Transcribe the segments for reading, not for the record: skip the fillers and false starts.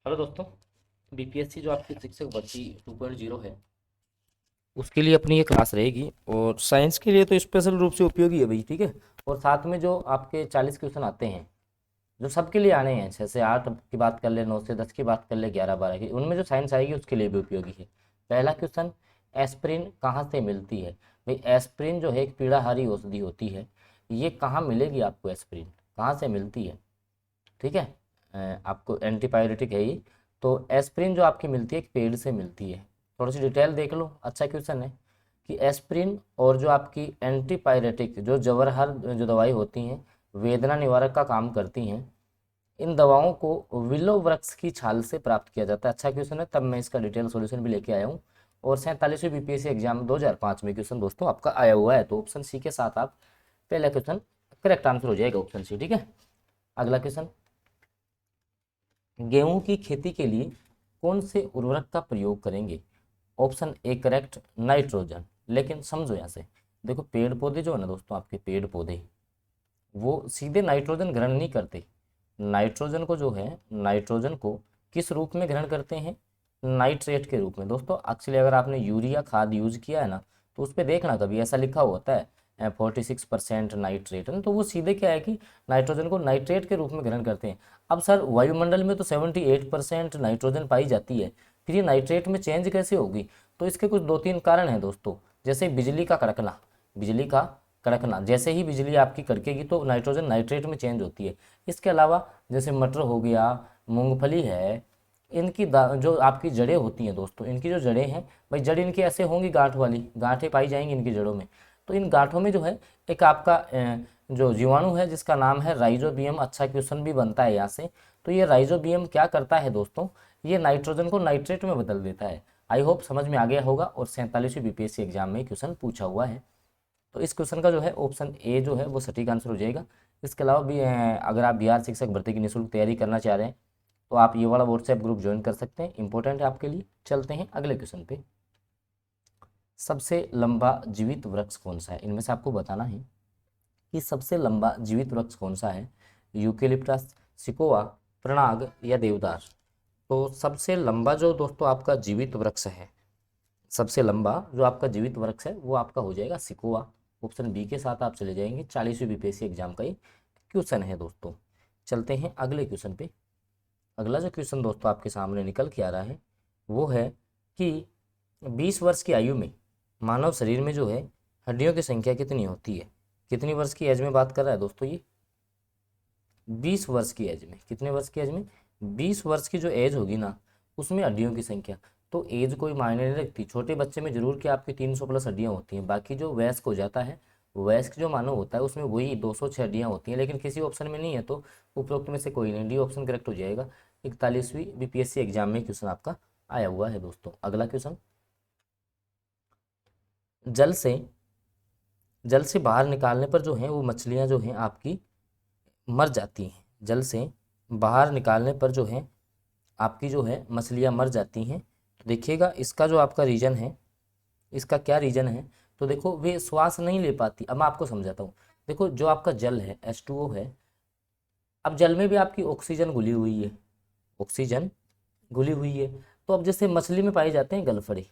Hello दोस्तों। BPSC जो आपकी शिक्षक भर्ती 2.0 है उसके लिए अपनी ये क्लास रहेगी और साइंस के लिए तो स्पेशल रूप से उपयोगी है भाई, ठीक है। और साथ में जो आपके 40 क्वेश्चन आते हैं जो सबके लिए आने हैं, 6 से 8 की बात कर ले, 9 से 10 की बात कर ले, 11 12 की, उनमें जो साइंस आएगी उसके लिए भी उपयोगी है। पहला क्वेश्चन, एस्प्रिन कहाँ से मिलती है। भाई एस्प्रिन जो है एक पीड़ाहारी औषधि होती है, ये कहाँ मिलेगी आपको, एस्प्रिन कहाँ से मिलती है, ठीक है। आपको एंटीपायरेटिक है ये। तो एस्प्रिन जो आपकी मिलती है एक पेड़ से मिलती है। थोड़ी सी डिटेल देख लो, अच्छा क्वेश्चन है कि एस्प्रिन और जो आपकी एंटीपायरेटिक जो जवाहर जो दवाई होती हैं, वेदना निवारक का काम करती हैं, इन दवाओं को विलो वृक्ष की छाल से प्राप्त किया जाता है। अच्छा क्वेश्चन है, तब मैं इसका डिटेल सॉल्यूशन भी लेके आया हूँ। और 47वीं बीपीएससी एग्जाम 2005 में क्वेश्चन दोस्तों आपका आया हुआ है, तो ऑप्शन सी के साथ आप पहला क्वेश्चन करेक्ट आंसर हो जाएगा, ऑप्शन सी, ठीक है। अगला क्वेश्चन, गेहूं की खेती के लिए कौन से उर्वरक का प्रयोग करेंगे। Option A correct, nitrogen. लेकिन समझो यहाँ से, देखो पेड़ पौधे जो है ना दोस्तों, आपके पेड़ पौधे वो सीधे नाइट्रोजन ग्रहण नहीं करते। नाइट्रोजन को जो है, नाइट्रोजन को किस रूप में ग्रहण करते हैं, नाइट्रेट के रूप में। दोस्तों एक्चुअली अगर आपने यूरिया खाद यूज किया है ना, तो उस पर देखना कभी ऐसा लिखा होता है 46% नाइट्रेट, तो वो सीधे क्या है कि नाइट्रोजन को नाइट्रेट के रूप में ग्रहण करते हैं। अब सर वायुमंडल में तो 78% नाइट्रोजन पाई जाती है, फिर ये नाइट्रेट में चेंज कैसे होगी। तो इसके कुछ दो तीन कारण हैं दोस्तों, जैसे बिजली का कड़कना, बिजली का कड़कना, जैसे ही बिजली आपकी कड़केगी तो नाइट्रोजन नाइट्रेट में चेंज होती है। इसके अलावा जैसे मटर हो गया, मूंगफली है, इनकी जो आपकी जड़ें होती हैं दोस्तों, इनकी जो जड़ें हैं, भाई जड़ इनकी ऐसे होंगी, गांठ वाली गांठें पाई जाएंगी इनकी जड़ों में। तो इन गांठों में जो है एक आपका जो जीवाणु है जिसका नाम है राइजोबियम। अच्छा क्वेश्चन भी बनता है यहाँ से। तो ये राइजोबियम क्या करता है दोस्तों, ये नाइट्रोजन को नाइट्रेट में बदल देता है। आई होप समझ में आ गया होगा, और 47वीं बीपीएससी एग्जाम में क्वेश्चन पूछा हुआ है। तो इस क्वेश्चन का जो है ऑप्शन ए जो है वो सटीक आंसर हो जाएगा। इसके अलावा भी अगर आप बिहार शिक्षक भर्ती की निःशुल्क तैयारी करना चाह रहे हैं तो आप ये वाला व्हाट्सएप ग्रुप ज्वाइन कर सकते हैं, इंपॉर्टेंट है आपके लिए। चलते हैं अगले क्वेश्चन पे। सबसे लंबा जीवित वृक्ष कौन सा है, इनमें से आपको बताना है कि सबसे लंबा जीवित वृक्ष कौन सा है। यूकेलिप्टस, सिकोआ, प्रणाग या देवदार। तो सबसे लंबा जो दोस्तों आपका जीवित वृक्ष है, सबसे लंबा जो आपका जीवित वृक्ष है वो आपका हो जाएगा सिकोआ। ऑप्शन बी के साथ आप चले जाएंगे। 40वीं बीपीएससी एग्जाम का ये क्वेश्चन है दोस्तों। चलते हैं अगले क्वेश्चन पे। अगला जो क्वेश्चन दोस्तों आपके सामने निकल के आ रहा है वो है कि 20 वर्ष की आयु में मानव शरीर में जो है हड्डियों की संख्या कितनी होती है। कितनी वर्ष की एज में बात कर रहा है दोस्तों ये, 20 वर्ष की एज में। कितने वर्ष की एज में, 20 वर्ष की जो एज होगी ना, उसमें हड्डियों की संख्या, तो एज कोई मायने नहीं रखती। छोटे बच्चे में जरूर कि आपकी 300 प्लस हड्डियां होती हैं, बाकी जो वयस्क हो जाता है, वयस्क जो मानव होता है उसमें वही 206 हड्डियां होती हैं, लेकिन किसी ऑप्शन में नहीं है, तो उपरोक्त में से कोई नहीं, डी ऑप्शन करेक्ट हो जाएगा। 41वीं बीपीएससी एग्जाम में क्वेश्चन आपका आया हुआ है दोस्तों। अगला क्वेश्चन, जल से जल से बाहर निकालने पर जो है वो मछलियां जो हैं आपकी मर जाती हैं। जल से बाहर निकालने पर जो है आपकी जो है मछलियाँ मर जाती हैं। तो देखिएगा इसका जो आपका रीज़न है, इसका क्या रीज़न है, तो देखो वे श्वास नहीं ले पाती। अब मैं आपको समझाता हूँ। देखो जो आपका जल है H2O है, अब जल में भी आपकी ऑक्सीजन घुली हुई है, ऑक्सीजन घुली हुई है। तो अब जैसे मछली में पाए जाते हैं गलफड़े,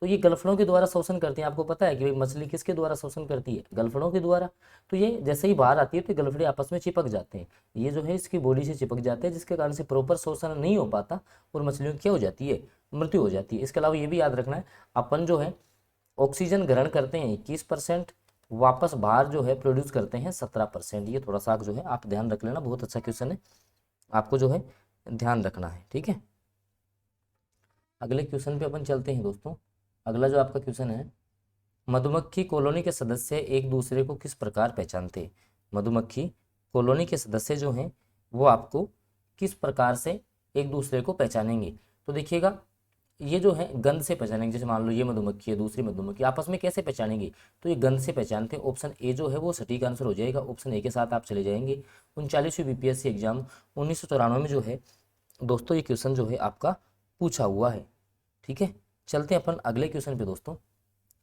तो ये गलफड़ों के द्वारा शोषण करती हैं। आपको पता है कि भाई मछली किसके द्वारा शोषण करती है, गलफड़ों के द्वारा। तो ये जैसे ही बाहर आती है तो ये गलफड़े आपस में चिपक जाते हैं, ये जो है इसकी बॉडी से चिपक जाते हैं, जिसके कारण से प्रॉपर शोषण नहीं हो पाता और मछलियों की क्या हो जाती है, मृत्यु हो जाती है। इसके अलावा ये भी याद रखना है, अपन जो है ऑक्सीजन ग्रहण करते हैं 21%, वापस बाहर जो है प्रोड्यूस करते हैं 17%। ये थोड़ा सा जो है आप ध्यान रख लेना, बहुत अच्छा क्वेश्चन है, आपको जो है ध्यान रखना है, ठीक है। अगले क्वेश्चन पे अपन चलते हैं दोस्तों। अगला जो आपका क्वेश्चन है, मधुमक्खी कॉलोनी के सदस्य एक दूसरे को किस प्रकार पहचानते हैं। मधुमक्खी कॉलोनी के सदस्य जो हैं वो आपको किस प्रकार से एक दूसरे को पहचानेंगे। तो देखिएगा ये जो है गंध से पहचानेंगे। जैसे मान लो ये मधुमक्खी है, दूसरी मधुमक्खी, आपस में कैसे पहचानेंगे, तो ये गंध से पहचानते हैं। ऑप्शन ए जो है वो सटीक आंसर हो जाएगा, ऑप्शन ए के साथ आप चले जाएंगे। 39वीं बीपीएससी एग्जाम 1994 में जो है दोस्तों ये क्वेश्चन जो है आपका पूछा हुआ है, ठीक है। चलते हैं अपन अगले क्वेश्चन पे दोस्तों।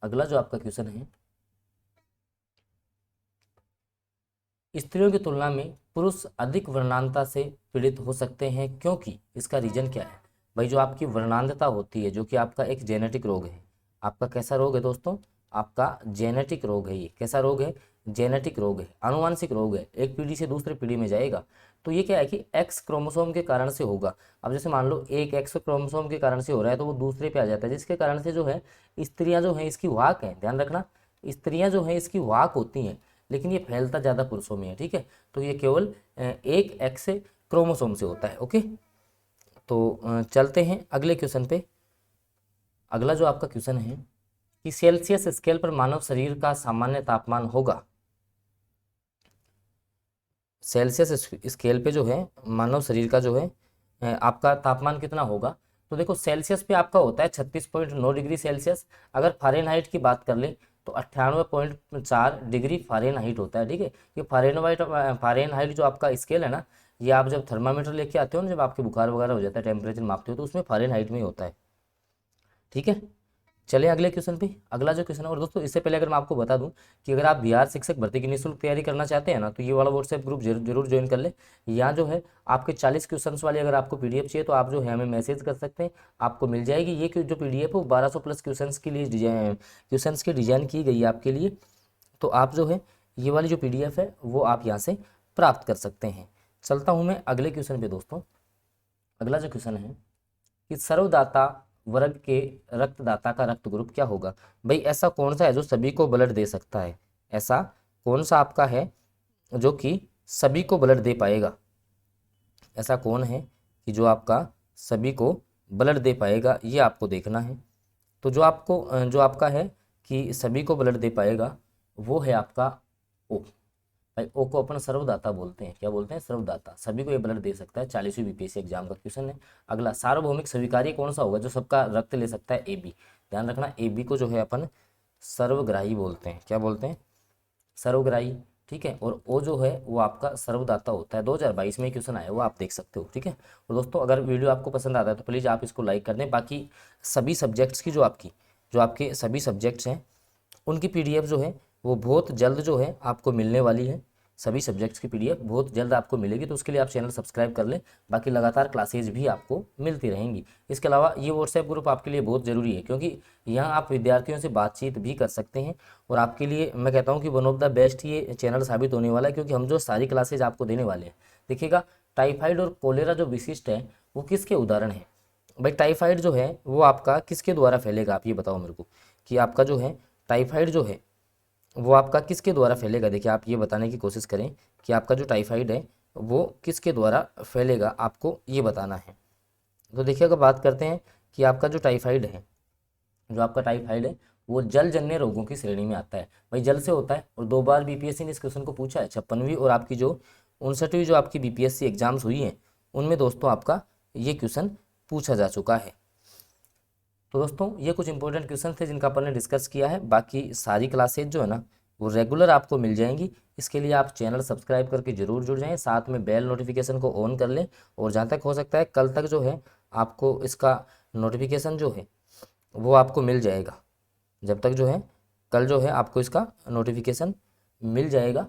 अगला जो आपका क्वेश्चन है, स्त्रियों की तुलना में पुरुष अधिक वर्णांधता से पीड़ित हो सकते हैं, क्योंकि इसका रीजन क्या है भाई? जो आपकी वर्णांधता होती है, जो कि आपका एक जेनेटिक रोग है। आपका कैसा रोग है दोस्तों? आपका जेनेटिक रोग है। ये कैसा रोग है? जेनेटिक रोग है, आनुवंशिक रोग है, एक पीढ़ी से दूसरी पीढ़ी में जाएगा। तो ये क्या है कि एक्स क्रोमोसोम के कारण से होगा। अब जैसे मान लो एक एक्स क्रोमोसोम के कारण से हो रहा है, तो वो दूसरे पे आ जाता है, जिसके कारण से जो है स्त्रियां जो है इसकी वाहक है। ध्यान रखना, स्त्रियां जो है इसकी वाहक होती हैं, लेकिन ये फैलता ज़्यादा पुरुषों में है। ठीक है, तो ये केवल एक एक्स क्रोमोसोम से होता है। ओके, तो चलते हैं अगले क्वेश्चन पे। अगला जो आपका क्वेश्चन है कि सेल्सियस स्केल पर मानव शरीर का सामान्य तापमान होगा। सेल्सियस स्केल पे जो है मानव शरीर का जो है आपका तापमान कितना होगा? तो देखो, सेल्सियस पे आपका होता है 36.9 डिग्री सेल्सियस। अगर फ़ारेनहाइट की बात कर ले तो 98.4 डिग्री फ़ारेनहाइट होता है। ठीक है, ये फ़ारेनहाइट जो आपका स्केल है ना, ये आप जब थर्मामीटर लेके आते हो ना, जब आपके बुखार वगैरह हो जाता है, टेम्परेचर मापते हो, तो उसमें फ़ारेनहाइट में ही होता है। ठीक है, चलिए अगले क्वेश्चन पे। अगला जो क्वेश्चन है, और दोस्तों इससे पहले अगर मैं आपको बता दूं कि अगर आप बिहार शिक्षक भर्ती की निःशुल्क तैयारी करना चाहते हैं ना, तो ये वाला व्हाट्सएप ग्रुप जरूर ज्वाइन कर ले। यहाँ जो है आपके 40 क्वेश्चंस वाली अगर आपको पीडीएफ चाहिए तो आप जो है हमें मैसेज कर सकते हैं, आपको मिल जाएगी। ये जो पीडीएफ है वो 1200 प्लस क्वेश्चंस के लिए क्वेश्चंस की डिजाइन की गई है आपके लिए। तो आप जो है ये वाली जो पीडीएफ है वो आप यहाँ से प्राप्त कर सकते हैं। चलता हूँ मैं अगले क्वेश्चन पे दोस्तों। अगला जो क्वेश्चन है कि सर्वदाता वर्ग के रक्तदाता का रक्त ग्रुप क्या होगा? भाई ऐसा कौन सा है जो सभी को ब्लड दे सकता है? ऐसा कौन सा आपका है जो कि सभी को ब्लड दे पाएगा? ऐसा कौन है कि जो आपका सभी को ब्लड दे पाएगा? ये आपको देखना है। तो जो आपका है कि सभी को ब्लड दे पाएगा, वो है आपका ओ। भाई ओ को अपन सर्वदाता बोलते हैं। क्या बोलते हैं? सर्वदाता, सभी को ये ब्लड दे सकता है। 40वीं बीपीएससी एग्जाम का क्वेश्चन है। अगला, सार्वभौमिक स्वीकार्य कौन सा होगा जो सबका रक्त ले सकता है? एबी। ध्यान रखना, एबी को जो है अपन सर्वग्राही बोलते हैं। क्या बोलते हैं? सर्वग्राही। ठीक है, और ओ जो है वो आपका सर्वदाता होता है। 2022 में क्वेश्चन आया, वो आप देख सकते हो। ठीक है, और दोस्तों अगर वीडियो आपको पसंद आता है तो प्लीज़ आप इसको लाइक कर दें। बाकी सभी सब्जेक्ट्स की जो आपके सभी सब्जेक्ट्स हैं उनकी पीडीएफ जो है वो बहुत जल्द जो है आपको मिलने वाली है। सभी सब्जेक्ट्स की पीडीएफ बहुत जल्द आपको मिलेगी, तो उसके लिए आप चैनल सब्सक्राइब कर लें। बाकी लगातार क्लासेज भी आपको मिलती रहेंगी। इसके अलावा ये व्हाट्सएप ग्रुप आपके लिए बहुत ज़रूरी है, क्योंकि यहाँ आप विद्यार्थियों से बातचीत भी कर सकते हैं। और आपके लिए मैं कहता हूँ कि वन ऑफ द बेस्ट ये चैनल साबित होने वाला है, क्योंकि हम जो सारी क्लासेज आपको देने वाले हैं, देखिएगा टाइफाइड और कोलेरा जो विशिष्ट है वो किसके उदाहरण हैं? भाई टाइफाइड जो है वो आपका किसके द्वारा फैलेगा? आप ये बताओ मेरे को कि आपका जो है टाइफाइड जो है वो आपका किसके द्वारा फैलेगा? देखिए आप ये बताने की कोशिश करें कि आपका जो टाइफाइड है वो किसके द्वारा फैलेगा, आपको ये बताना है। तो देखिए अगर बात करते हैं कि आपका जो टाइफाइड है वो जलजन्य रोगों की श्रेणी में आता है। भाई जल से होता है, और 2 बार बीपीएससी ने इस क्वेश्चन को पूछा है। 56वीं और आपकी जो 59वीं जो आपकी बीपीएससी एग्जाम्स हुई हैं उनमें दोस्तों आपका ये क्वेश्चन पूछा जा चुका है। तो दोस्तों ये कुछ इंपॉर्टेंट क्वेश्चन थे जिनका अपन ने डिस्कस किया है। बाकी सारी क्लासेज जो है ना वो रेगुलर आपको मिल जाएंगी। इसके लिए आप चैनल सब्सक्राइब करके जरूर जुड़ जाएं, साथ में बेल नोटिफिकेशन को ऑन कर लें। और जहाँ तक हो सकता है कल तक जो है आपको इसका नोटिफिकेशन जो है वो आपको मिल जाएगा। जब तक जो है कल जो है आपको इसका नोटिफिकेशन मिल जाएगा।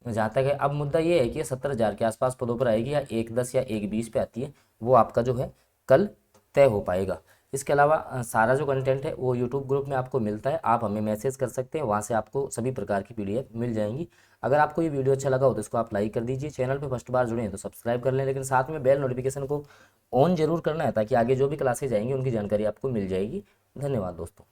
जहाँ तक है, अब मुद्दा ये है कि 70,000 के आसपास पदों पर आएगी या 110 या 120 पे आती है, वो आपका जो है कल तय हो पाएगा। इसके अलावा सारा जो कंटेंट है वो यूट्यूब ग्रुप में आपको मिलता है। आप हमें मैसेज कर सकते हैं, वहाँ से आपको सभी प्रकार की पीडीएफ मिल जाएंगी। अगर आपको ये वीडियो अच्छा लगा हो तो इसको आप लाइक कर दीजिए। चैनल पे फर्स्ट बार जुड़े हैं तो सब्सक्राइब कर लें, लेकिन साथ में बेल नोटिफिकेशन को ऑन जरूर करना है, ताकि आगे जो भी क्लासेज आएंगी उनकी जानकारी आपको मिल जाएगी। धन्यवाद दोस्तों।